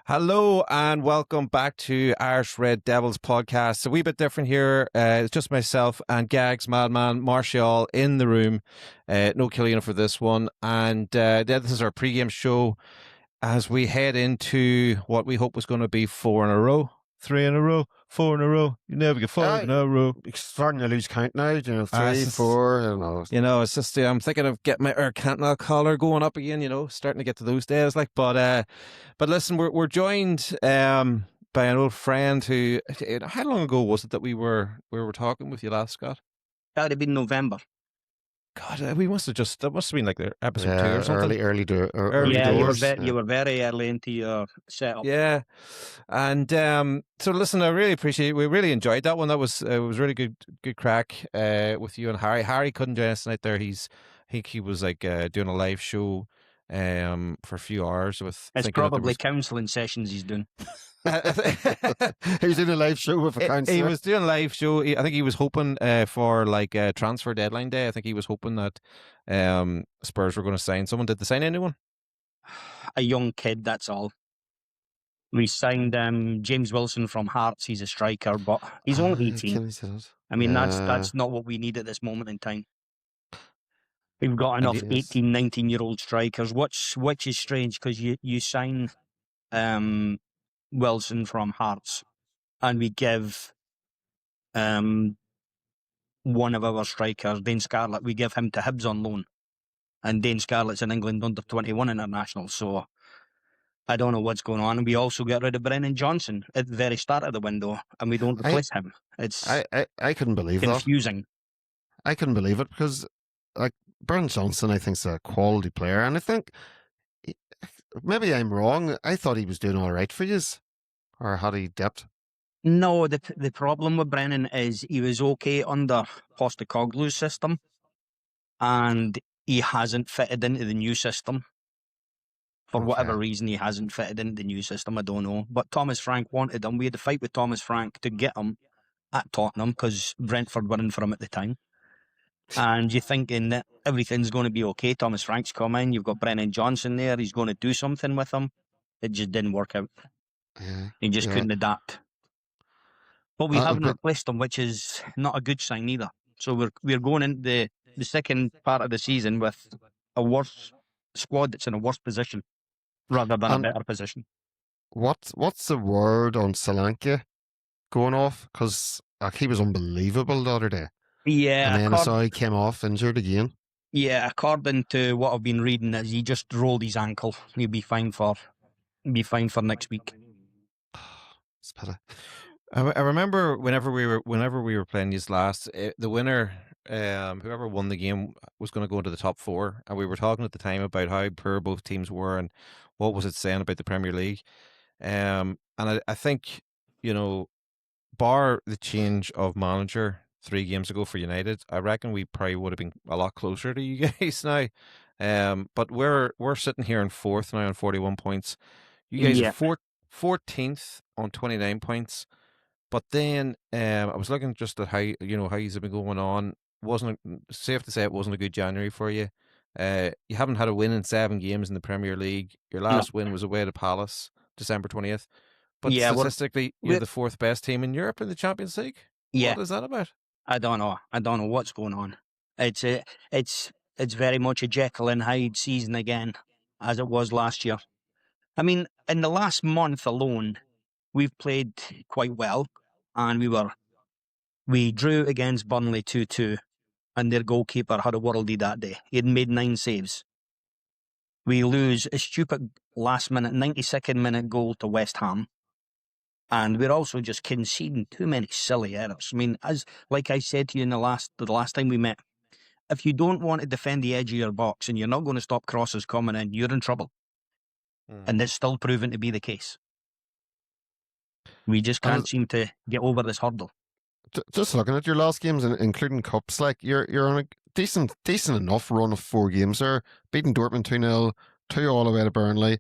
Hello and welcome back to Irish Red Devils podcast. A wee bit different here. It's just myself and Gags, Madman, Martial in the room. No Killian for this one. And this is our pre-game show as we head into what we hope was going to be 4 in a row. 3 in a row, 4 in a row. You never get 5 in a row. It's starting to lose count now. 3, just, 4. It's just I'm thinking of getting my Air Cantona collar going up again. Starting to get to those days. But listen, we're joined by an old friend who. How long ago was it that we were talking with you last, Scott? That would have been November. God, we must have that must have been like episode 2 or something. Early doors. You were very early into your setup. Yeah, and so listen, I really appreciate it. We really enjoyed that one. That was it was really good crack with you and Harry. Harry couldn't join us tonight. I think he was like doing a live show for a few hours with. It's probably counselling sessions he's doing. He's doing a live show with a counsellor. He was doing a live show. I think he was hoping for like transfer deadline day. I think he was hoping that Spurs were going to sign someone. Did they sign anyone? A young kid, that's all. We signed James Wilson from Hearts. He's a striker, but he's only 18. I mean, that's not what we need at this moment in time. We've got enough 18, 19-year-old strikers, which is strange because you sign Wilson from Hearts and we give one of our strikers, Dane Scarlett, we give him to Hibs on loan. And Dane Scarlett's an England under-21 international, so I don't know what's going on. And we also get rid of Brennan Johnson at the very start of the window, and we don't replace him. It's I couldn't believe confusing. I couldn't believe it because like Brennan Johnson, I think, is a quality player, and I think maybe I'm wrong. I thought he was doing all right for you, or had he dipped? No, the problem with Brennan is he was okay under Postecoglou's system, and he hasn't fitted into the new system. For whatever reason, he hasn't fitted into the new system. I don't know. But Thomas Frank wanted him. We had to fight with Thomas Frank to get him at Tottenham because Brentford were in for him at the time. And you're thinking that everything's going to be okay. Thomas Frank's coming. You've got Brennan Johnson there. He's going to do something with him. It just didn't work out. He just couldn't adapt. But we haven't replaced him, which is not a good sign either. So we're going into the second part of the season with a worse squad that's in a worse position rather than a better position. What's the word on Solanke going off? Because he was unbelievable the other day. Yeah, and then I saw he came off injured again. Yeah, according to what I've been reading, is he just rolled his ankle. He'll be fine for next week. It's better. I remember whenever we were playing these last, the winner, whoever won the game was going to go into the top 4, and we were talking at the time about how poor both teams were and what was it saying about the Premier League. And I think, bar the change of manager 3 games ago for United, I reckon we probably would have been a lot closer to you guys now. But we're sitting here in 4th now on 41 points. You guys are 14th on 29 points. But then I was looking just at how you've been going on. Wasn't safe to say it wasn't a good January for you. You haven't had a win in 7 games in the Premier League. Your last win was away to Palace, December 20th. But statistically, you're the 4th best team in Europe in the Champions League. Yeah. What is that about? I don't know. I don't know what's going on. It's very much a Jekyll and Hyde season again, as it was last year. I mean, in the last month alone, we've played quite well, and we drew against Burnley 2-2, and their goalkeeper had a worldie that day. He had made 9 saves. We lose a stupid last-minute, 92nd minute goal to West Ham, and we're also just conceding too many silly errors. I mean, like I said to you the last time we met, if you don't want to defend the edge of your box and you're not going to stop crosses coming in, you're in trouble. And it's still proven to be the case. We just can't seem to get over this hurdle. Just looking at your last games, including cups, like you're on a decent enough run of 4 games there. Beating Dortmund 2-0, 2 all the way to Burnley,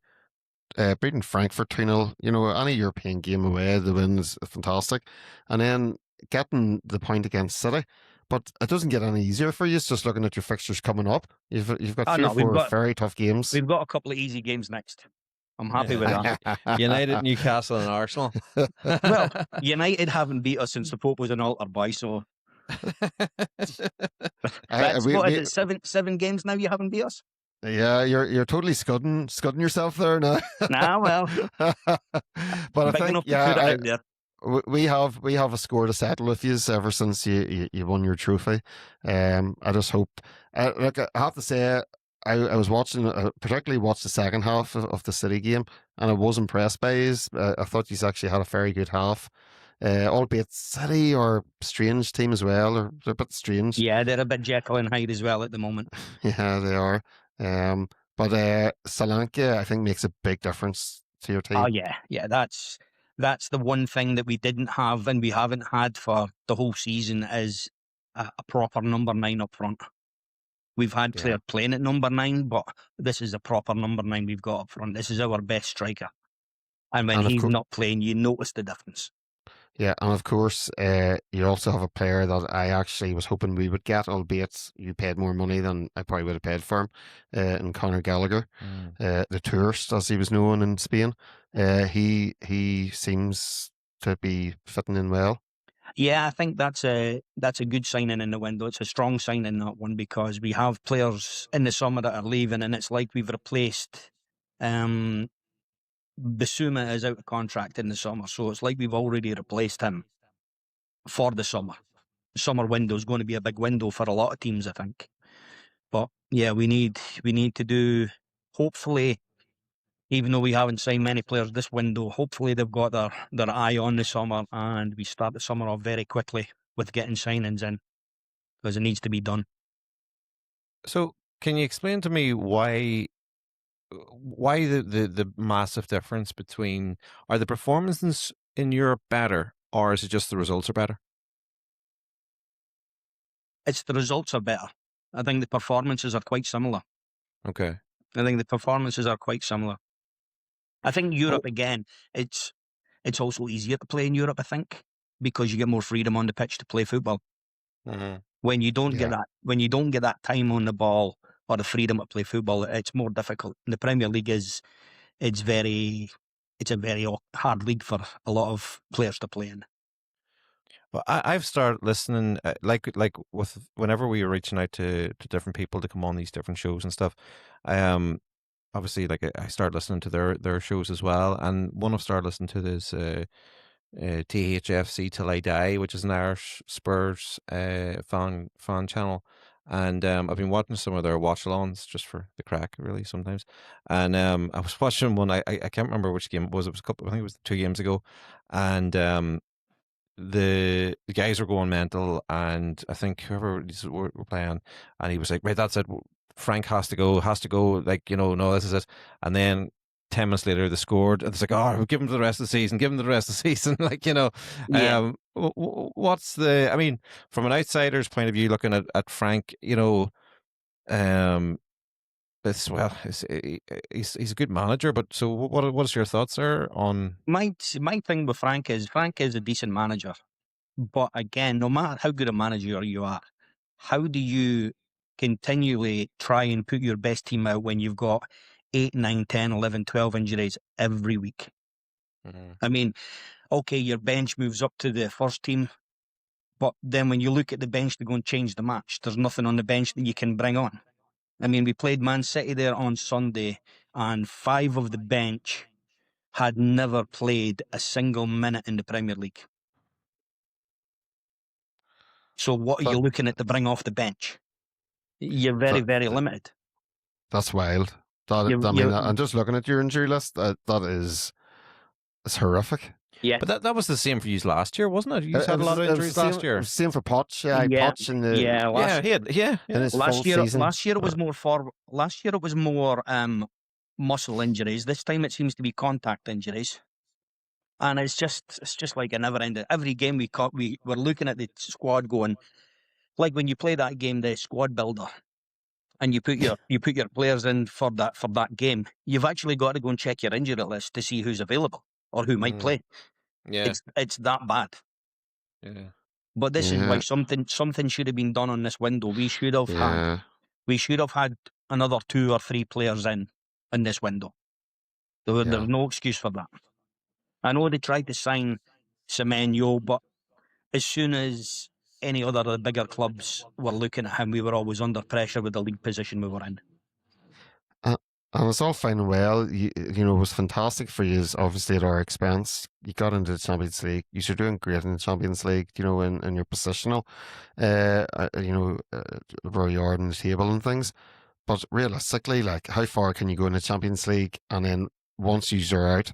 beating Frankfurt 2-0. Any European game away, the win is fantastic. And then getting the point against City. But it doesn't get any easier for you. It's just looking at your fixtures coming up. You've got 3 or 4 very tough games. We've got a couple of easy games next. I'm happy with that. United, Newcastle, and Arsenal. Well, United haven't beat us since the Pope was an altar boy, so that's what is it? Seven games now you haven't beat us. Yeah, you're totally scudding yourself there now. Nah, well, But I big think enough to put it out there. we have a score to settle with you ever since you won your trophy. I just hope. Look, I have to say, I was watching, particularly watched the second half of the City game, and I was impressed by you. I thought you actually had a very good half. Albeit City or strange team as well, or they're a bit strange. Yeah, they're a bit Jekyll and Hyde as well at the moment. Yeah, they are. But Solanke, I think, makes a big difference to your team. Oh yeah, that's the one thing that we didn't have and we haven't had for the whole season is a proper number 9 up front. We've had players playing at number 9, but this is a proper number 9 we've got up front. This is our best striker. And when he's not playing, you notice the difference. Yeah, and of course, you also have a player that I actually was hoping we would get, albeit you paid more money than I probably would have paid for him, in Conor Gallagher, the tourist, as he was known in Spain. He seems to be fitting in well. Yeah, I think that's a good signing in the window. It's a strong signing, that one, because we have players in the summer that are leaving, and it's like we've replaced. Basuma is out of contract in the summer, so it's like we've already replaced him for the summer. The summer window is going to be a big window for a lot of teams, I think. But yeah, we need to do. Hopefully, even though we haven't signed many players this window, hopefully they've got their eye on the summer, and we start the summer off very quickly with getting signings in, because it needs to be done. So, can you explain to me why the massive difference between, are the performances in Europe better, or is it just the results are better? It's the results are better. I think the performances are quite similar. Okay. I think the performances are quite similar. I think Europe, again, it's also easier to play in Europe, I think, because you get more freedom on the pitch to play football. Mm-hmm. When you don't get that time on the ball or the freedom to play football, it's more difficult. And the Premier League it's a very hard league for a lot of players to play in. Well, I've started listening, like with whenever we were reaching out to different people to come on these different shows and stuff. Obviously, like I started listening to their shows as well, and one I've started listening to is THFC Till I Die, which is an Irish Spurs fan channel. And I've been watching some of their watch-alongs just for the crack, really, sometimes. And I was watching one. I can't remember which game it was. It was a couple. I think it was 2 games ago. And the guys were going mental, and I think whoever were playing, and he was like, "Right, that's it. Frank has to go. Like, no, this is it." And then 10 minutes later, they scored, and it's like, "Oh, we'll give him the rest of the season. Give him the rest of the season." Like, Yeah. what's the? I mean, from an outsider's point of view, looking at Frank, he's a good manager. But so, what is your thoughts there on? My thing with Frank is a decent manager, but again, no matter how good a manager you are, how do you continually try and put your best team out when you've got 8, 9, 10, 11, 12 injuries every week? Mm-hmm. I mean, okay, your bench moves up to the first team, but then when you look at the bench to go and change the match, there's nothing on the bench that you can bring on. I mean, we played Man City there on Sunday, and 5 of the bench had never played a single minute in the Premier League. So what are you looking at to bring off the bench? You're very, very limited. That's wild. I'm just looking at your injury list. It's horrific. Yeah, but that was the same for you last year, wasn't it? You had a lot of injuries last year. Same for Poch. Poch in the in his last full year. season. Last year it was more muscle injuries. This time it seems to be contact injuries, and it's just like a never ending. Every game we were looking at the squad going, like when you play that game, the squad builder, and you put your players in for that game. You've actually got to go and check your injury list to see who's available or who might play. Yeah, it's that bad. Yeah, but this is why something should have been done on this window. We should have had another 2 or 3 players in this window. There's no excuse for that. I know they tried to sign Semenyo, but as soon as any other of the bigger clubs were looking at him, we were always under pressure with the league position we were in. And it's all fine and well. You know, it was fantastic for you, obviously, at our expense. You got into the Champions League. You're doing great in the Champions League, you know, in your positional, where you are in the table and things. But realistically, like, how far can you go in the Champions League? And then once you're out,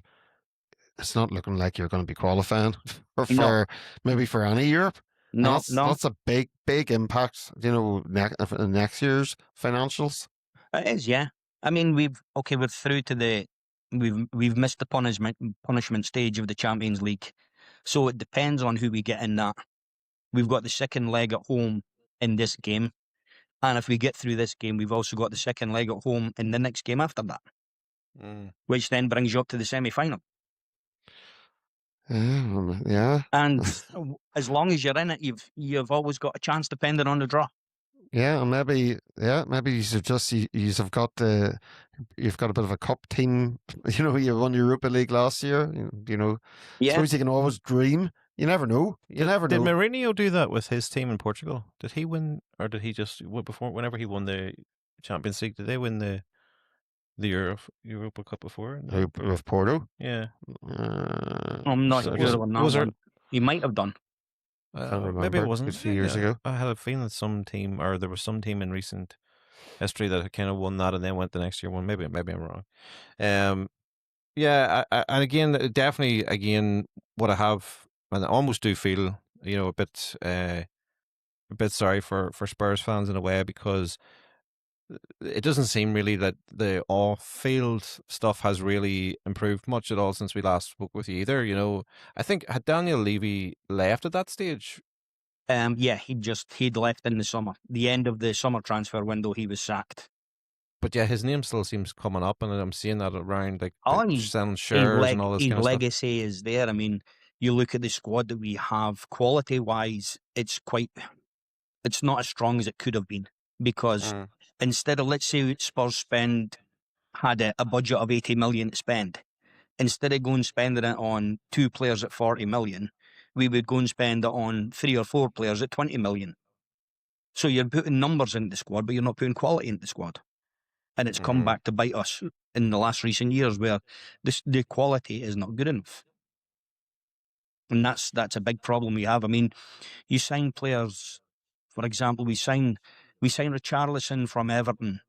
it's not looking like you're going to be qualifying for maybe for any Europe. No, that's a big impact, you know, next year's financials. It is, yeah. I mean, we're through to we've missed the punishment stage of the Champions League, so it depends on who we get in that. We've got the second leg at home in this game, and if we get through this game, we've also got the second leg at home in the next game after that, which then brings you up to the semi-final. Yeah. And as long as you're in it, you've always got a chance, depending on the draw. Yeah, and maybe you've got a bit of a cup team. You know, you won the Europa League last year. You know, I suppose you can always dream. You never know. You never know. Did Mourinho do that with his team in Portugal? Did he win, or did he just whenever he won the Champions League? Did they win the Europa Cup before? No. With Porto? Yeah. I'm not sure on that one. He might have done. Maybe it wasn't a few years ago. I had a feeling that there was some team in recent history that kind of won that and then went the next year one. Maybe I'm wrong. Yeah, and again, definitely, what I have, and I almost do feel, you know, a bit sorry for Spurs fans in a way, because it doesn't seem really that the off-field stuff has really improved much at all since we last spoke with you either. You know, I think, had Daniel Levy left at that stage? Yeah, he'd left in the summer. The end of the summer transfer window, he was sacked. But yeah, his name still seems coming up, and I'm seeing that around, like, selling shares and all this kind of stuff. His legacy is there. I mean, you look at the squad that we have, quality-wise, it's not as strong as it could have been, because instead of, let's say, Spurs had a budget of 80 million to spend, instead of going spending it on 2 players at 40 million, we would go and spend it on 3 or 4 players at 20 million. So you're putting numbers into the squad, but you're not putting quality into the squad. And it's come back to bite us in the last recent years, where the quality is not good enough. And that's a big problem we have. I mean, you sign players, for example, we signed Richarlison from Everton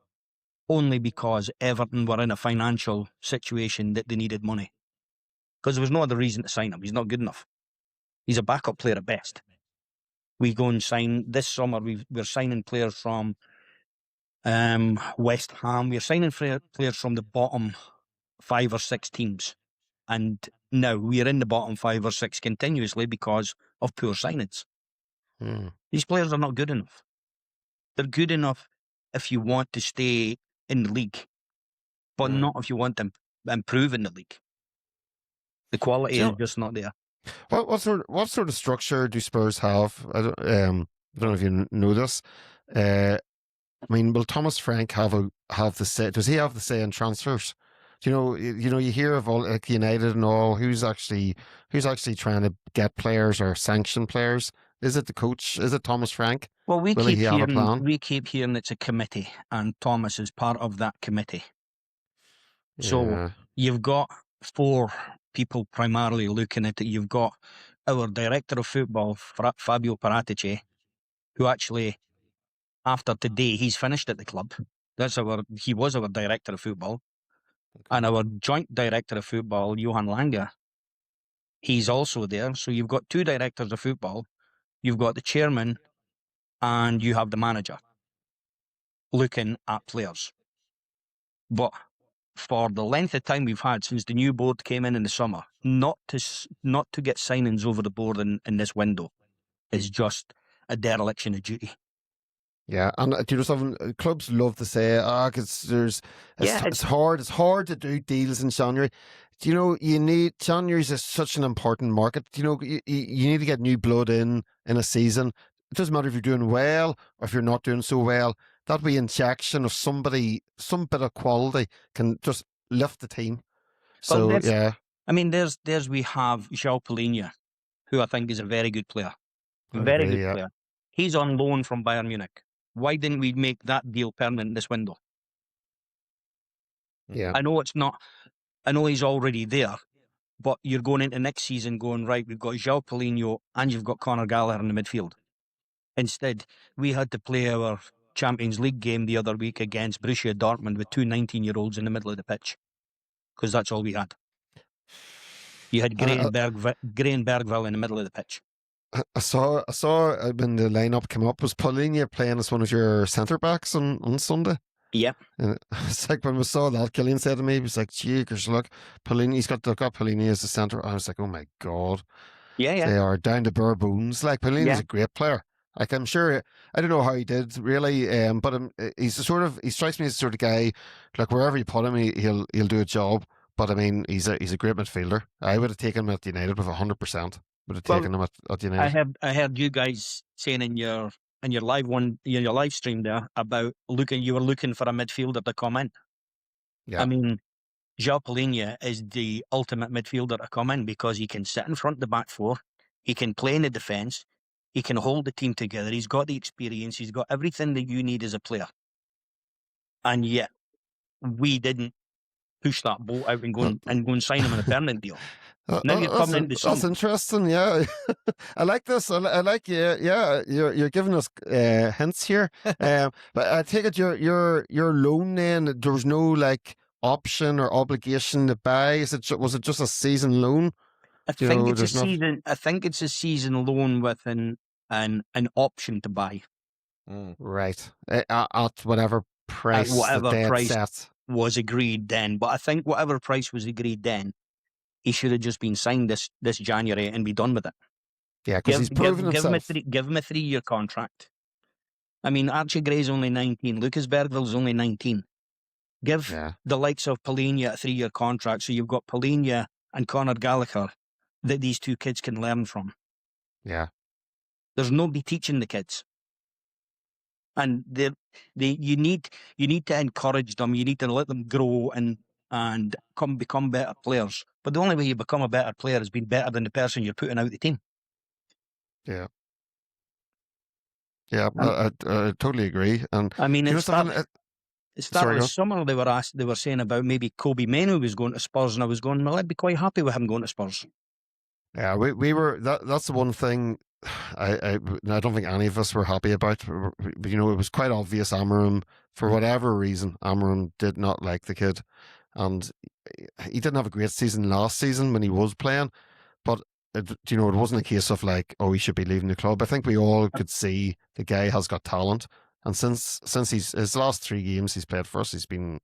only because Everton were in a financial situation that they needed money. Because there was no other reason to sign him. He's not good enough. He's a backup player at best. We go and sign this summer. We're signing players from West Ham. We're signing players from the bottom 5 or 6 teams. And now we're in the bottom 5 or 6 continuously because of poor signings. These players are not good enough. They're good enough if you want to stay in the league, but not if you want to improve in the league. The quality is just not there. What sort of structure do Spurs have? I don't know if you know this. I mean, will Thomas Frank have the say? Does he have the say in transfers? You know, you hear of all, like, United and all. Who's actually trying to get players or sanction players? Is it the coach? Is it Thomas Frank? Well, we keep hearing it's a committee, and Thomas is part of that committee. So you've got 4 people primarily looking at it. You've got our director of football, Fabio Paratici, who actually, after today, he's finished at the club. He was our director of football. And our joint director of football, Johan Lange, he's also there. So you've got 2 directors of football. You've got the chairman, and you have the manager looking at players. But for the length of time we've had since the new board came in the summer, not to get signings over the board in this window is just a dereliction of duty. Yeah, and do you know something? Clubs love to say, because it's hard to do deals in January. Do you know, January is such an important market. Do you know, you need to get new blood in a season. It doesn't matter if you're doing well or if you're not doing so well. That wee injection of somebody, some bit of quality can just lift the team. So there's- yeah, I mean, there's we have João Palhinha, who I think is a very good player. I'd Very agree. good Yeah, player. He's on loan from Bayern Munich. Why didn't we make that deal permanent this window? yeah. I know it's not. I know he's already there, but you're going into next season going, right, we've got João Paulinho and you've got Conor Gallagher in the midfield. Instead, we had to play our Champions League game the other week against Borussia Dortmund with two 19-year-olds in the middle of the pitch, because that's all we had. You had Gray I, and Bergville in the middle of the pitch. I saw when the lineup came up, was Paulinho playing as one of your centre backs on Sunday? Yeah. And it's like when we saw that, Killian said to me, he was like, "Jeekers, look, Paulinho, they've got Paulinho as the centre." I was like, "Oh my god, Yeah. they are down to bare bones." Like Paulinho's Yeah. a great player. Like I'm sure, I don't know how he did really, but he's he strikes me as the sort of guy, like wherever you put him, he'll do a job. But I mean, he's a great midfielder. I would have taken him at United with 100%. Would have Well, taken him at United. I heard you guys saying in your live stream there about you were looking for a midfielder to come in. Yeah. I mean, João Palhinha is the ultimate midfielder to come in because he can sit in front of the back four, he can play in the defence, he can hold the team together, he's got the experience, he's got everything that you need as a player. And yet, we didn't push that boat out and go and sign him on a permanent deal. Now you're coming into That's something. interesting. Yeah, I like this. I like yeah. You're giving us hints here. But I take it your loan then. There was no like option or obligation to buy. Was it just a season loan? I think it's a season loan with an option to buy. Right. At whatever price whatever that they had price set. Was agreed then. But I think whatever price was agreed then, he should have just been signed this January and be done with it. Yeah, because he's proven himself. Give him a 3-year contract. I mean, Archie Gray's only 19. Lucas Bergville's only 19. Give the likes of Paulinho a 3-year contract, so you've got Paulinho and Conor Gallagher that these two kids can learn from. Yeah. There's nobody teaching the kids. And you need to encourage them. You need to let them grow and become better players. But the only way you become a better player is being better than the person you're putting out the team. Yeah. Yeah, I totally agree. And I mean, it started this summer. They were saying about maybe Kobe Mainoo was going to Spurs, and I was going, well, I'd be quite happy with him going to Spurs. Yeah, we were. That's the one thing. I don't think any of us were happy about. You know, it was quite obvious Amorim, for whatever reason, Amorim did not like the kid, and he didn't have a great season last season when he was playing. But you know, it wasn't a case of like, oh, he should be leaving the club. I think we all could see the guy has got talent, and since his last 3 games he's played for us, he's been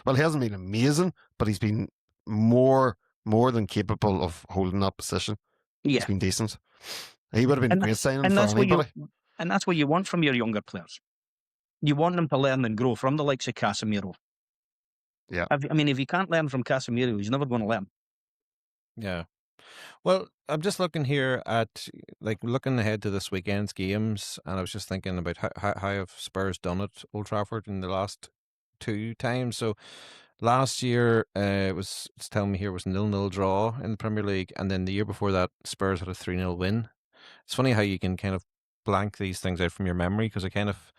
well, he hasn't been amazing, but he's been more than capable of holding that position. Yeah. He's been decent. He would have been a great signing for anybody. And that's what you want from your younger players. You want them to learn and grow from the likes of Casemiro. Yeah. I mean, if you can't learn from Casemiro, he's never going to learn. Yeah. Well, I'm just looking here at, looking ahead to this weekend's games, and I was just thinking about how have Spurs done at Old Trafford in the last 2 times. So last year, it's telling me here, was 0-0 draw in the Premier League, and then the year before that, Spurs had a 3-0 win. It's funny how you can kind of blank these things out from your memory, because I kind of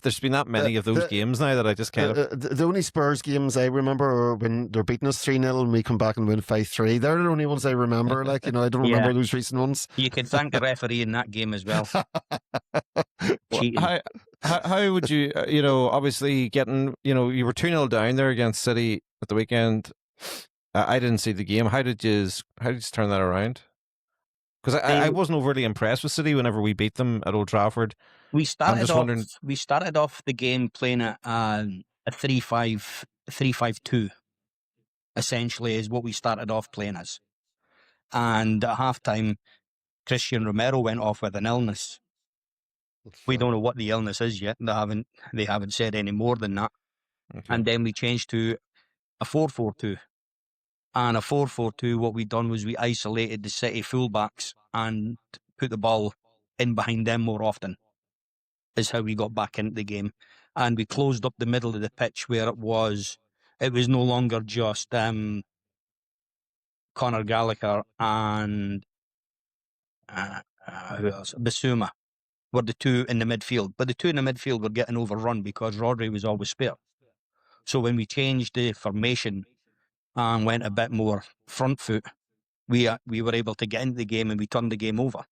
there's been that many of those games now that I just kind of the only Spurs games I remember are when they're beating us 3-0 and we come back and win 5-3. They're the only ones I remember. I don't remember those recent ones. You can thank the referee in that game as well. Cheating. How would you, obviously getting, you were 2-0 down there against City at the weekend. I didn't see the game. How did you turn that around? Because I wasn't overly impressed with City whenever we beat them at Old Trafford. We started off the game playing a 3-5-2, essentially, is what we started off playing as. And at halftime, Christian Romero went off with an illness. We don't know what the illness is yet. They haven't said any more than that. Okay. And then we changed to a 4-4-2. And a 4-4-2, what we done was we isolated the City fullbacks and put the ball in behind them more often, is how we got back into the game. And we closed up the middle of the pitch where it was it was no longer just Conor Gallagher and who else? Basuma were the two in the midfield. But the two in the midfield were getting overrun because Rodri was always spare. So when we changed the formation and went a bit more front foot, we were able to get into the game and we turned the game over.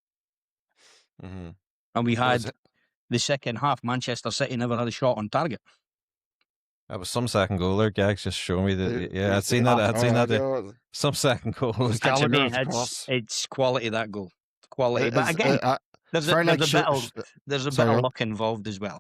Mm-hmm. And we had the second half, Manchester City never had a shot on target. That was some second goal there. Gags just showing me that. Yeah, I'd seen that. I'd seen that. Some second goal. It's quality, that goal. Quality. But again, there's a bit of luck involved as well.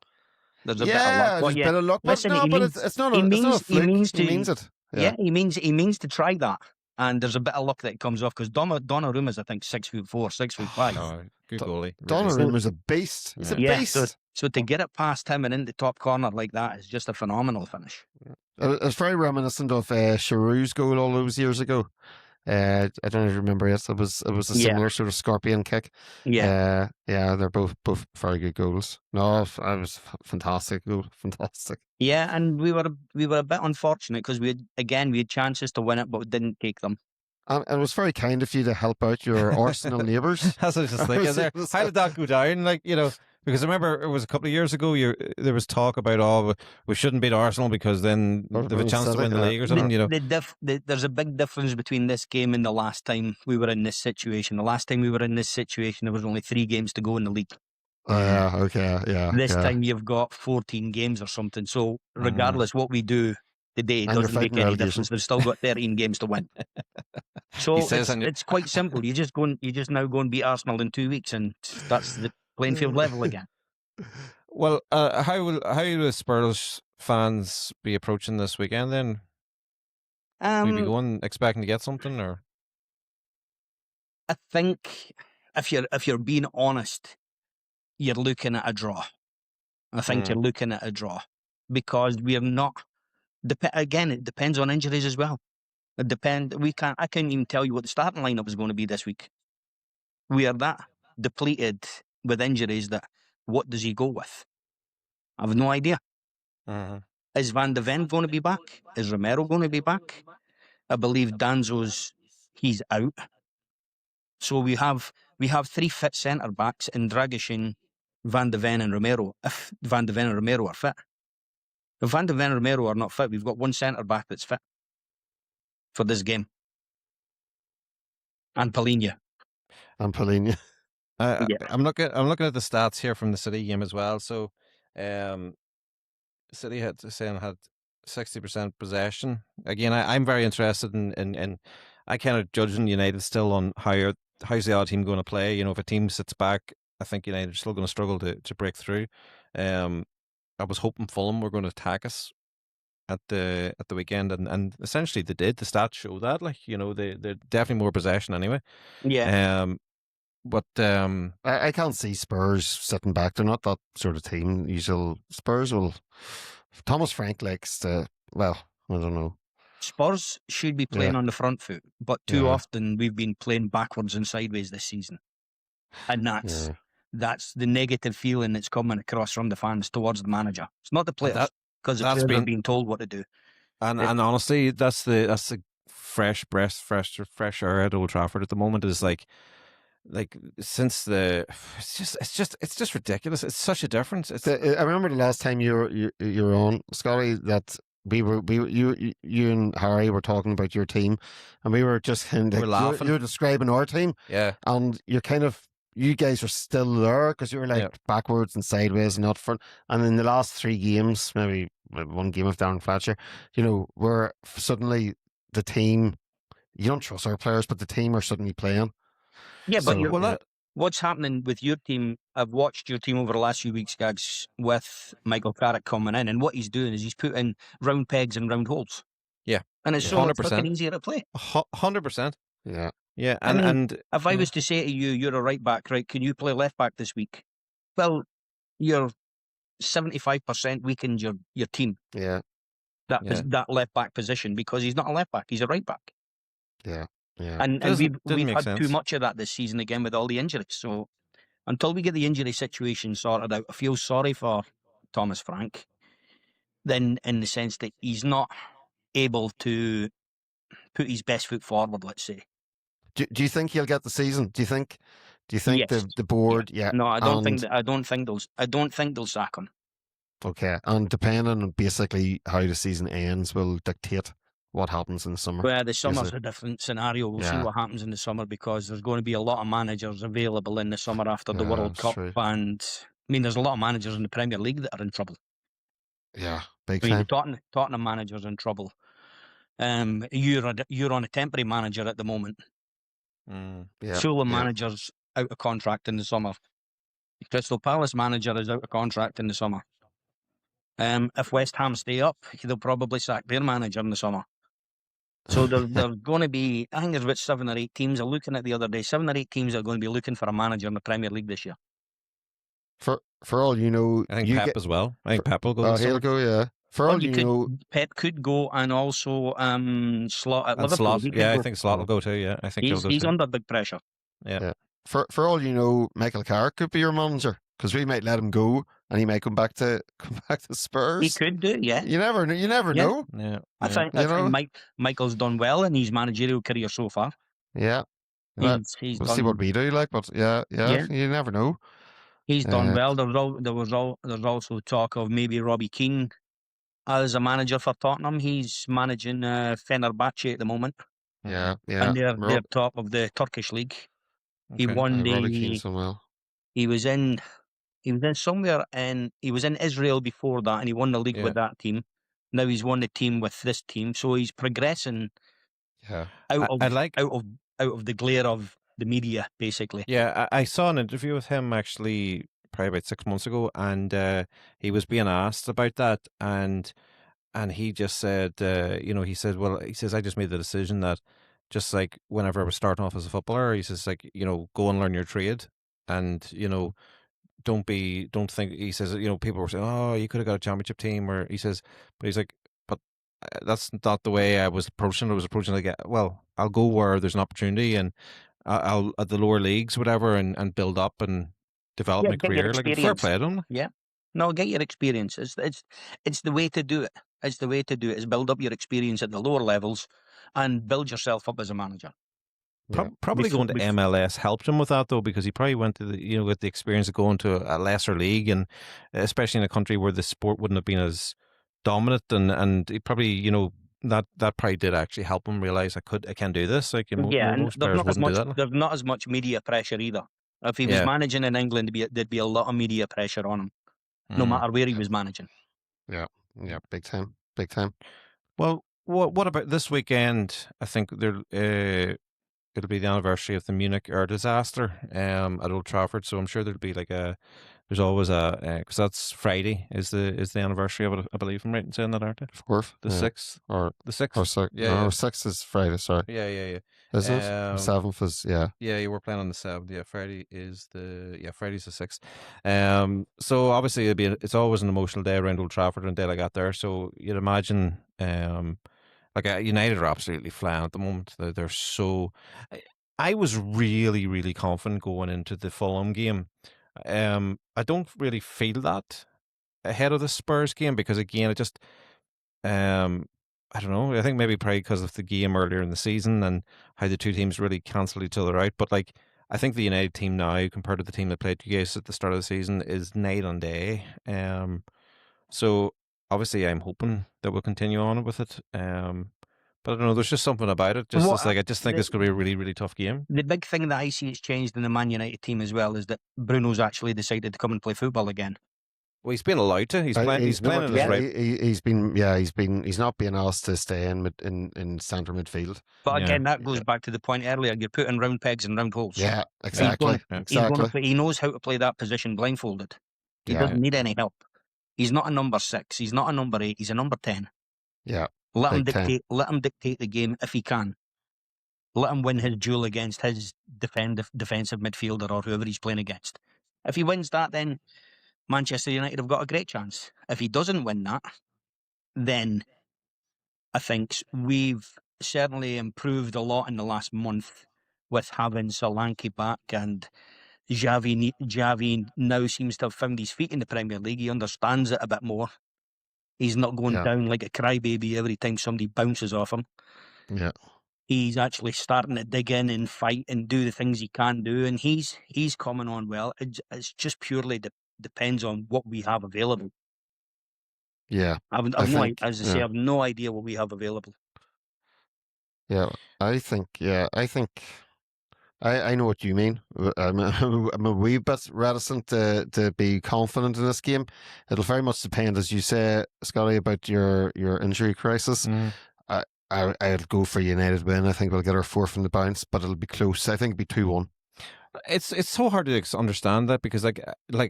There's a bit of luck. There's a bit of luck. Listen, but it's not a fluke. He means it. Yeah, he means to try that. And there's a bit of luck that comes off because Donnarumma's, I think, 6'4", 6'5". Oh, good goalie. Donnarumma's a beast. He's a beast. So to get it past him and into top corner like that is just a phenomenal finish. It's very reminiscent of Giroud's goal all those years ago. I don't even remember it. It was a similar sort of scorpion kick. Yeah, they're both very good goals. No, it was fantastic goal, fantastic. Yeah, and we were a bit unfortunate because we had chances to win it, but didn't take them. And it was very kind of you to help out your Arsenal neighbours. That's what I was just thinking there. How did that go down? Like, because I rember it was a couple of years ago. There was talk about we shouldn't beat Arsenal because then they have a chance to win the league or something. There's a big difference between this game and the last time we were in this situation. The last time we were in this situation, there was only 3 games to go in the league. This time you've got 14 games or something. So regardless what we do today, it doesn't make any difference. They've still got 13 games to win. So it's quite simple. You just now go and beat Arsenal in 2 weeks, and that's the playing field level again. Well, how will Spurs fans be approaching this weekend then? Will you be going expecting to get something, or? I think if you're being honest, you're looking at a draw. I think you're looking at a draw because we are not. Again, it depends on injuries as well. I can't even tell you what the starting lineup is going to be this week. We are that depleted with injuries that what does he go with? I have no idea. Is Van de Ven going to be back? Is Romero going to be back? I believe he's out. So we have 3 fit centre backs in Dragic, Van de Ven and Romero. If Van de Ven and Romero are fit. If Van de Ven and Romero are not fit, we've got 1 centre back that's fit for this game. And Paulinho. I'm looking at the stats here from the City game as well. So, City had 60% possession. Again, I'm very interested in I kind of judging United still on how's the other team going to play. If a team sits back, I think United are still going to struggle to break through. I was hoping Fulham were going to attack us at the weekend, and essentially they did. The stats show that, they're definitely more possession anyway. Yeah. But I can't see Spurs sitting back. They're not that sort of team. Spurs will. Thomas Frank likes to. Well, I don't know. Spurs should be playing on the front foot, but too often we've been playing backwards and sideways this season, and that's the negative feeling that's coming across from the fans towards the manager. It's not the players, because the players are being told what to do. And honestly, that's the fresh air at Old Trafford at the moment. Is like since it's just ridiculous. It's such a difference. I remember the last time you were on, Scotty, that you and Harry were talking about your team, and we were just kind of laughing. You were describing our team, and you guys are still there because you were like backwards and sideways and not front. And in the last 3 games, maybe 1 game of Darren Fletcher, we're suddenly the team. You don't trust our players, but the team are suddenly playing. Yeah, but what's happening with your team? I've watched your team over the last few weeks, Gags, with Michael Carrick coming in, and what he's doing is he's putting round pegs and round holes. Yeah, and it's so fucking easier to play. 100%. Yeah. Yeah, and if I was to say to you, you're a right back, right? Can you play left back this week? Well, you're 75% weakened your team. Yeah. That left back position because he's not a left back; he's a right back. Yeah. Yeah. And we've had too much of that this season again with all the injuries. So until we get the injury situation sorted out, I feel sorry for Thomas Frank. Then in the sense that he's not able to put his best foot forward, let's say. Do you think he'll get the season? Do you think Yes. the board? Yeah. No, I don't think And I don't think they'll sack him. okay, and depending on basically how the season ends will dictate what happens in the summer. Well, the summer's Basically. a different scenario. We'll see Yeah. what happens in the summer, because there's going to be a lot of managers available in the summer after the Yeah, World that's Cup. true. And I mean, there's a lot of managers in the Premier League that are in trouble. Yeah, big I mean, the time. Tottenham manager's in trouble. You're on a temporary manager at the moment. Yeah, Fulham yeah. manager's out of contract in the summer. Crystal Palace manager is out of contract in the summer. If West Ham stay up, they'll probably sack their manager in the summer. So there's going to be, I think there's about 7 or 8 teams. I was looking at the other day, 7 or 8 teams are going to be looking for a manager in the Premier League this year. For all you know, I think you Pep get as well. I think Pep will go oh, this he'll summer. go. Yeah. For all you know, Pep could go, and also Slot at And Liverpool. Slot, He could yeah, I go. think Slot will go too. Yeah, I think he'll go He's too. under big pressure. Yeah. For all you know, Michael Carrick could be your manager, because we might let him go and he might come back to Spurs. He could do, yeah. You never know. Yeah. I think Michael's done well in his managerial career so far. Yeah. Well, He's we'll done. see what we do. But yeah. You never know. He's done well. There's also talk of maybe Robbie Keane as a manager for Tottenham. He's managing Fenerbahce at the moment. Yeah. And they're top of the Turkish league. He Okay. won Robbie Keane's done well. He was in somewhere, and he was in Israel before that, and he won the league with that team. Now he's won the team with this team, so he's progressing. Yeah. Out of the glare of the media, basically. Yeah, I saw an interview with him actually probably about 6 months ago, and he was being asked about that, and he just said, he said, I just made the decision that just like whenever I was starting off as a footballer, he says, like, go and learn your trade, and don't think. He says, people were saying, oh, you could have got a championship team, or he says, but he's like, but that's not the way I was approaching. I was approaching like, well, I'll go where there's an opportunity, and I'll at the lower leagues, whatever, and build up and develop my career. Like, fair play to them. Yeah. No, get your experience. It's the way to do it. It's the way to do it. Is build up your experience at the lower levels and build yourself up as a manager. Probably going to MLS helped him with that, though, because he probably went to with the experience of going to a lesser league, and especially in a country where the sport wouldn't have been as dominant, and he probably that probably did actually help him realize I can do this. Like, most players wouldn't do that. There's not as much media pressure either. If he was managing in England, there'd be a lot of media pressure on him, no matter where he was managing. Yeah, big time. Well, what about this weekend? I think it'll be the anniversary of the Munich air disaster at Old Trafford, so I'm sure there'll be there's always because that's Friday is the anniversary of it. I believe I'm right in saying that, aren't I? 4th, the 6th, or the 6th, or 6th. Yeah, 6th is Friday. Sorry. Yeah. Is it? 7th is Yeah, you were playing on the 7th. Yeah, Friday's the 6th. So obviously it's always an emotional day around Old Trafford and a day like that there. So you'd imagine United are absolutely flying at the moment. They're so. I was really, really confident going into the Fulham game. I don't really feel that ahead of the Spurs game, because again, it just, I don't know. I think maybe probably because of the game earlier in the season and how the two teams really cancelled each other out. But I think the United team now, compared to the team that played you guys at the start of the season, is night and day. So obviously, I'm hoping that we'll continue on with it. But I don't know. There's just something about it. I just think it's going to be a really, really tough game. The big thing that I see has changed in the Man United team as well is that Bruno's actually decided to come and play football again. Well, he's been allowed to. He's playing in his right. He's not being asked to stay in centre midfield. But again, that goes back to the point earlier. You're putting round pegs in round holes. Yeah, exactly. He knows how to play that position blindfolded. He doesn't need any help. He's not a number 6. He's not a number 8. He's a number 10. Yeah. Let him dictate the game if he can. Let him win his duel against his defensive midfielder or whoever he's playing against. If he wins that, then Manchester United have got a great chance. If he doesn't win that, then I think we've certainly improved a lot in the last month with having Solanke back, and Xavi now seems to have found his feet in the Premier League. He understands it a bit more. He's not going Yeah. down like a crybaby every time somebody bounces off him. Yeah. He's actually starting to dig in and fight and do the things he can do, and he's coming on well. It's just purely depends on what we have available. Yeah. I I've no, think, as I say, yeah. I've no idea what we have available. Yeah. I know what you mean. I'm a wee bit reticent to be confident in this game. It'll very much depend, as you say, Scotty, about your injury crisis. Mm. I'd go for United win. I think we'll get our fourth from the bounce, but it'll be close. I think it'll be 2-1. It's so hard to understand that because like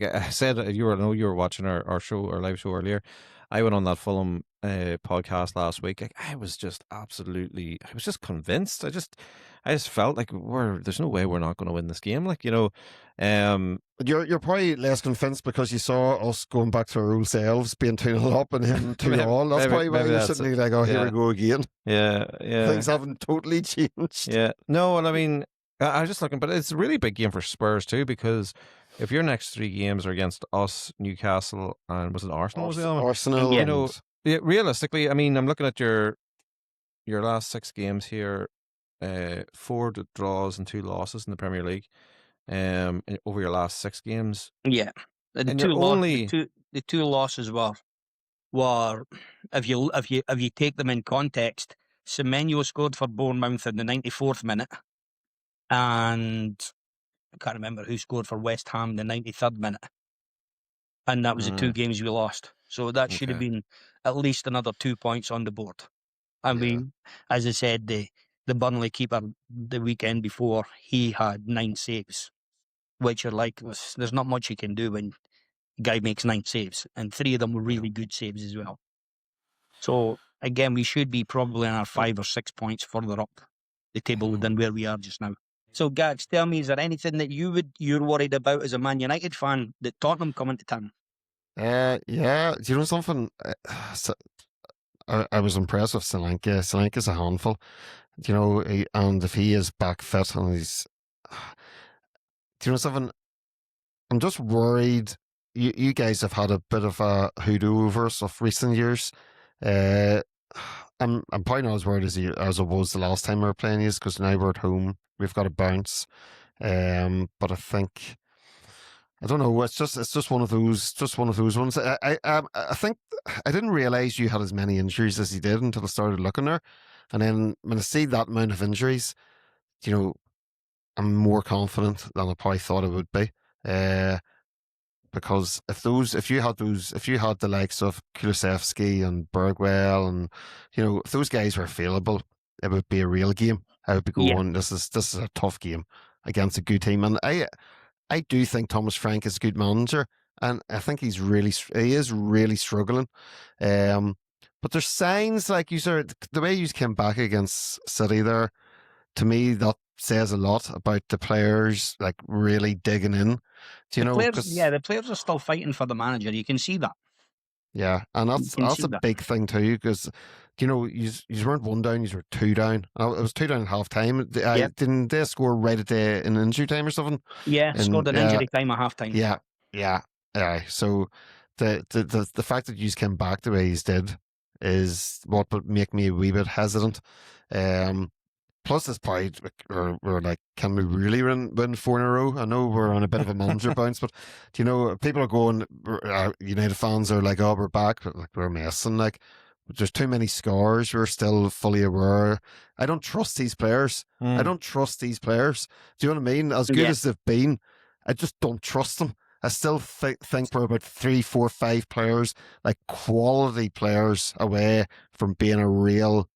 I said, I know you were watching our show, our live show earlier. I went on that Fulham podcast last week. Like, I was just convinced. I just felt like there's no way we're not going to win this game. Like, You're probably less convinced because you saw us going back to our old selves, being 2-0 up and then 2-all. That's probably why you're sitting there like, oh, here we go again. Yeah. Things haven't totally changed. Yeah. No, well, I mean, I was just looking, but it's a really big game for Spurs too, because if your next 3 games are against us, Newcastle, and was it Arsenal? Arsenal, realistically, I mean, I'm looking at your last 6 games here, 4 draws and 2 losses in the Premier League, over your last 6 games. Yeah, the two losses were if you take them in context, Semenyo scored for Bournemouth in the 94th minute, and I can't remember who scored for West Ham in the 93rd minute, and that was the 2 games we lost. So that should have been at least another 2 points on the board. I mean, as I said, the Burnley keeper the weekend before, he had 9 saves, which are like, there's not much you can do when a guy makes 9 saves, and 3 of them were really good saves as well. So again, we should be probably on our 5 or 6 points further up the table than where we are just now. So, Gags, tell me, is there anything that you're worried about as a Man United fan that Tottenham come into town? Yeah. Do you know something? I was impressed with Solanke. Solanke's a handful. You know, and if he is back fit and he's, do you know something? I'm just worried. You guys have had a bit of a hoodoo over us of recent years. I'm probably not as worried as I was the last time we were playing these, because now we're at home. We've got a bounce. But I think, I don't know. It's just one of those ones. I think I didn't realize you had as many injuries as you did until I started looking there, and then when I see that amount of injuries, you know, I'm more confident than I probably thought it would be. Because if you had the likes of Kulusevski and Bergwell, and you know, if those guys were available, it would be a real game. I would be going, this is a tough game against a good team, and I do think Thomas Frank is a good manager, and I think he is really struggling. But there's signs like the way you came back against City there. To me, that says a lot about the players like really digging in. Do you know? The players are still fighting for the manager. You can see that. Yeah, and that's a big thing too, because you know, you weren't 1 down, you were 2 down. It was 2 down at half time. Didn't they score right at in injury time or something? Yeah, scored an injury time at half time. Yeah. So the fact that you came back the way you did is what would make me a wee bit hesitant. Plus, this probably we're like, can we really win 4 in a row? I know we're on a bit of a manager bounce, but do you know, people are going, United fans are like, oh, we're back, but like, we're messing. Like, there's too many scars. We're still fully aware. I don't trust these players. I don't trust these players. Do you know what I mean? As good as they've been, I just don't trust them. I still think we're about 3, 4, 5 players, like quality players, away from being a real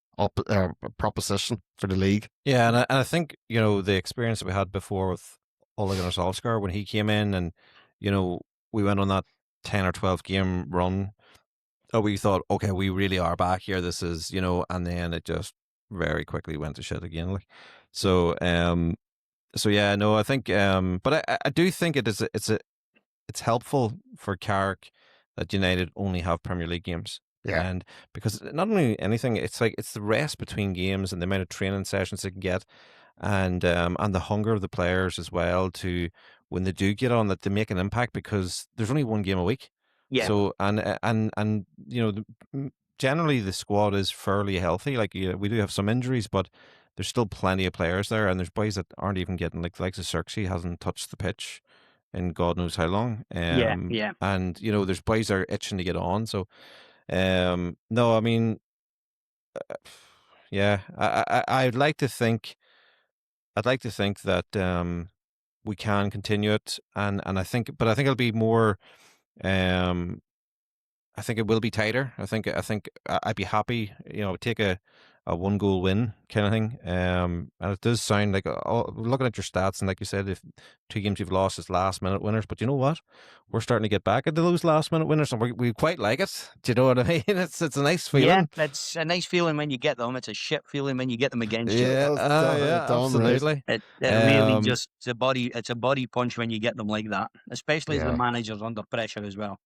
proposition for the league. Yeah, and I think, you know, the experience that we had before with Ole Gunnar Solskjaer when he came in, and you know, we went on that 10 or 12 game run. Oh, we thought, okay, we really are back here. This is, you know, and then it just very quickly went to shit again. Like, so yeah, no, I think, but I do think it's helpful for Carrick that United only have Premier League games. Yeah. And because not only anything, it's like it's the rest between games and the amount of training sessions they can get, and the hunger of the players as well to, when they do get on, that they make an impact, because there's only 1 game a week. Yeah. So and generally the squad is fairly healthy. Like we do have some injuries, but there's still plenty of players there, and there's boys that aren't even getting like the likes of Xerxes hasn't touched the pitch in God knows how long. Yeah. Yeah. And there's boys that are itching to get on. So no, I mean, yeah, I'd like to think that we can continue it, and I think it'll be more. Um, I think it will be tighter. I'd be happy, take a 1 goal win kind of thing. And it does sound like looking at your stats, and like you said, if 2 games you've lost is last minute winners. But you know what? We're starting to get back into those last minute winners, and we quite like it. Do you know what I mean? It's a nice Yeah, feeling. it's a nice feeling when you get them. It's a shit feeling when you get them against you. Yeah, yeah, Damn right. absolutely. It really Um, just it's a body punch when you get them like that, especially as the Yeah. manager's under pressure as well.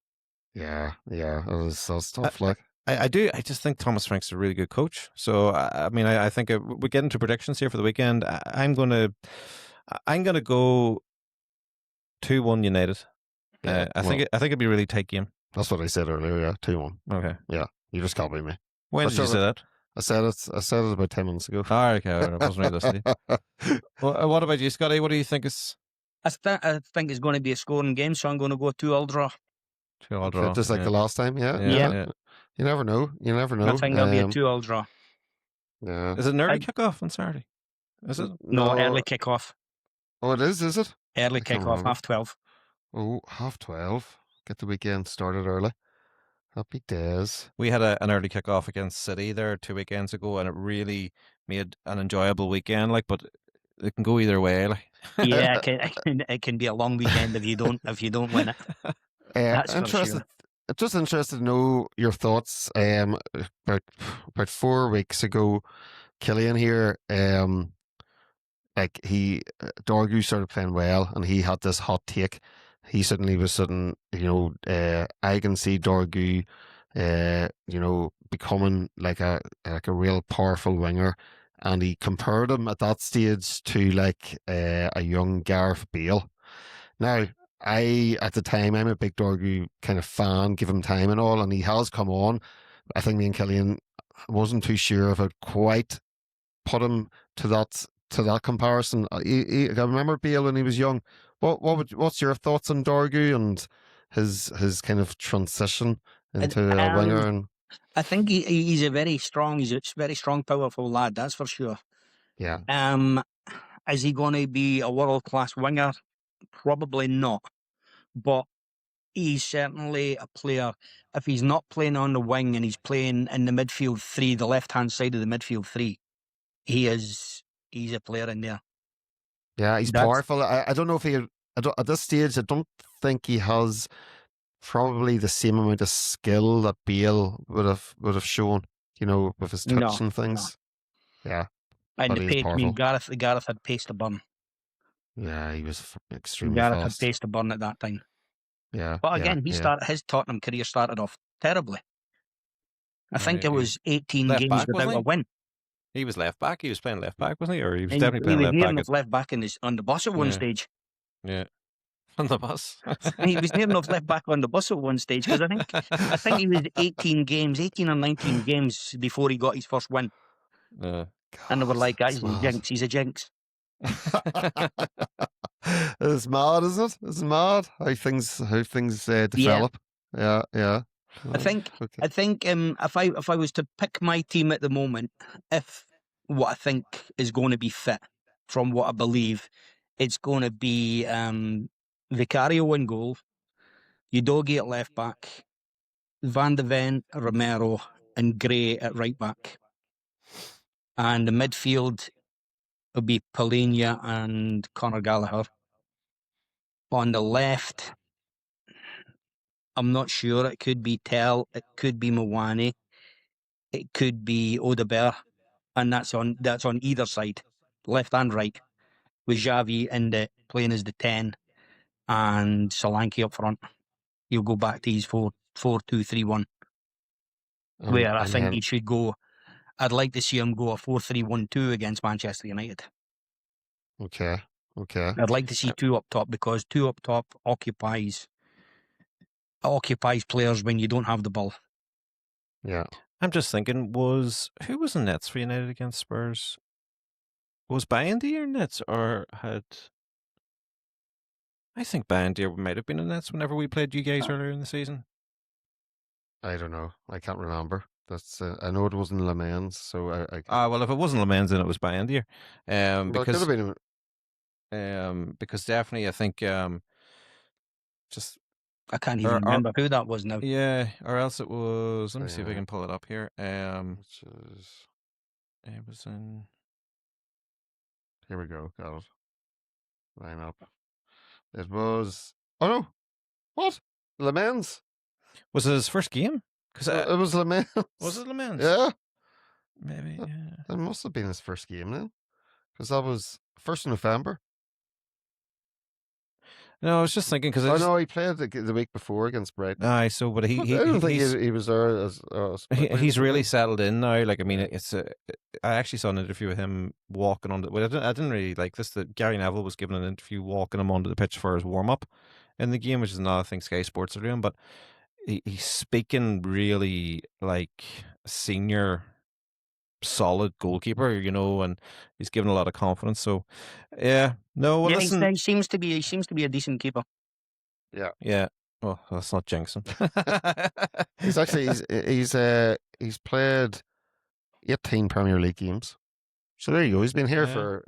Yeah, that was I, tough. Like, I do. I just think Thomas Frank's a really good coach. So I mean, I think we get into predictions here for the weekend. I'm gonna go 2-1 United. yeah, I think it'd be a really tight game. that's what I said earlier. Yeah, 2-1. Okay. Yeah, you just copied me. When I did you said say that? I said it. I said it about 10 minutes ago. Oh, okay. I wasn't really listening. Well, what about you, Scotty? What do you think is I think it's going to be a scoring game, so I'm going to go 2-2 draw. 2-all Okay, draw? just like the last time. Yeah, Yeah, Yeah. yeah. You never know. You never know. I think it'll be a 2-2 draw. Yeah. Is it an early I- kickoff on Saturday? Is it? No, early kickoff. Oh, it is it? Early I can't kickoff, remember. 12:30. Oh, 12:30. Get the weekend started early. Happy days. We had an early kickoff against City there 2 weekends ago, and it really made an enjoyable weekend. Like, but it can go either way. Like, Yeah, it can be a long weekend if you don't win it. That's for Interested. sure. Just interested to know your thoughts. About 4 weeks ago, Killian here, like Dorgu started playing well, and he had this hot take. He suddenly was sudden, I can see Dorgu, becoming like a real powerful winger, and he compared him at that stage to like a young Gareth Bale. Now, at the time, I'm a big Dorgu kind of fan, give him time and all, and he has come on. I think me and Killian wasn't too sure if it quite put him to that comparison. I remember Bale when he was young. What's your thoughts on Dorgu and his kind of transition into a winger? And I think he's a very strong, powerful lad. That's for sure. yeah, Is he going to be a world-class winger? Probably not. But he's certainly a player. If he's not playing on the wing and he's playing in the midfield three, the left-hand side of the midfield three, he's a player in there. yeah, he's powerful. I don't know if at this stage, I don't think he has probably the same amount of skill that Bale would have shown, with his touch and things. No. Yeah. And but the pace, Gareth had pace to burn. Yeah, he was extremely Gareth fast. had pace to burn at that time. Yeah. But again, his Tottenham career started off terribly. I think it was 18 left games back, without a win. He was left back. He was playing left back, wasn't he? Or he was And definitely playing he was left near back. enough left back on the bus at one stage. Yeah. On the bus. He was near enough left back on the bus at one stage because I think he was 18 or 19 games before he got his first win. God, And they were like, guys, he's a jinx. It's mad, isn't it? It's mad how things develop. Yeah. I think if I was to pick my team at the moment, if what I think is going to be fit from what I believe, it's going to be Vicario in goal, Udogie at left back, Van de Ven, Romero, and Gray at right back, and the midfield will be Polina and Conor Gallagher. On the left, I'm not sure. It could be Tell, it could be Mwane, it could be Odebert, and that's on either side, left and right, with Xavi playing as the 10 and Solanke up front. He'll go back to his 4-2-3-1, where I think he should go. I'd like to see him go a 4-3-1-2 against Manchester United. Okay. I'd like to see two up top because two up top occupies occupies players when you don't have the ball. Yeah. I'm just thinking, who was in nets for United against Spurs? Was Bandier in nets or had? I think Bandier might have been in nets whenever we played you guys earlier in the season. I don't know. I can't remember. That's I know it wasn't Le Mans, so I Well, if it wasn't Le Mans, then it was Bandier. well, it could have been. Because definitely, I think just I can't even remember who that was now. yeah, or else it was. Let me see if I Yeah. can pull it up here. Which is It was in. here we go. Got it. Line up. It was. Oh no! What? Le Mans? Was it his first game? Because It was Le Mans. was it Le Mans? Yeah. Maybe. Yeah. That must have been his first game then, because that was 1st of November. No, I was just thinking because No, he played the week before against Brighton. Aye, so but I don't think he was there as he's really settled in now. Like I mean, Yeah. it's I actually saw an interview with him walking on. Well, I didn't really like this. That Gary Neville was giving an interview walking him onto the pitch for his warm up in the game, which is another thing Sky Sports are doing. But he's speaking really like a senior, solid goalkeeper, and he's given a lot of confidence. So, yeah, no, well, Yeah, listen, he seems to be a decent keeper. yeah. Well, that's not jinxing. He's actually he's played 18 Premier League games. So there you go. He's been here for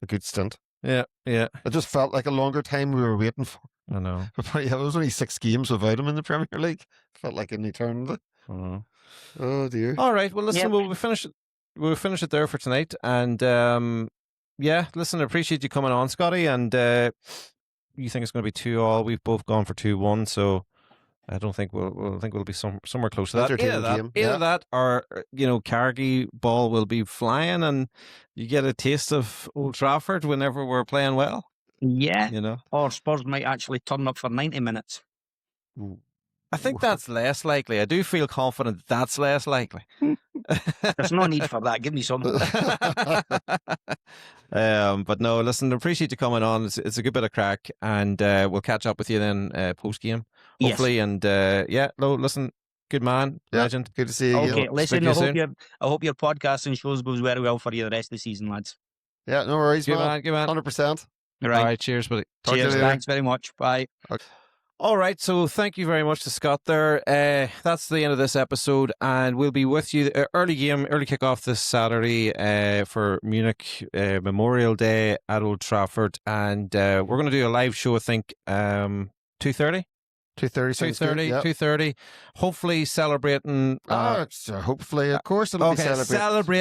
a good stint. Yeah. It just felt like a longer time we were waiting for. I know. But yeah, it was only 6 games without him in the Premier League. Felt like an eternity. Oh dear. All right. Well, listen, Yep. we'll finish it. We'll finish it there for tonight. And yeah, listen, I appreciate you coming on, Scotty. And you think it's going to be 2-2? We've both gone for 2-1. So I don't think we'll be somewhere close to that. Either that, or Carnegie ball will be flying, and you get a taste of Old Trafford whenever we're playing well. Yeah. Or Spurs might actually turn up for 90 minutes. I think that's less likely. I do feel confident that's less likely. There's no need for that. Give me something. But no, listen, appreciate you coming on. It's a good bit of crack, and we'll catch up with you then post game, hopefully. Yes. And listen, good man, legend. Good to see you. Okay, listen. I hope your podcast and shows goes very well for you the rest of the season, lads. Yeah, no worries, man. Good man. 100%. All right, cheers, buddy. Cheers. Thanks very much. Bye. Okay. All right, so thank you very much to Scott there. That's the end of this episode, and we'll be with you early kickoff this Saturday for Munich Memorial Day at Old Trafford, and we're going to do a live show, I think, 2:30? 2:30. 2:30. Hopefully celebrating. Hopefully, of course, it'll be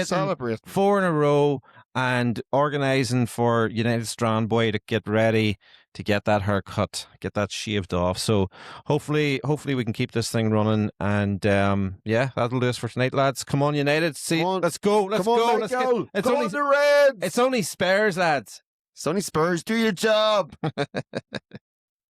celebrating 4 in a row and organising for United Strand Boy to get ready to get that haircut, get that shaved off. So hopefully we can keep this thing running. And that'll do us for tonight, lads. Come on, United. Let's go. Let's go. It's only the Reds. It's only Spurs, lads. It's only Spurs. Do your job.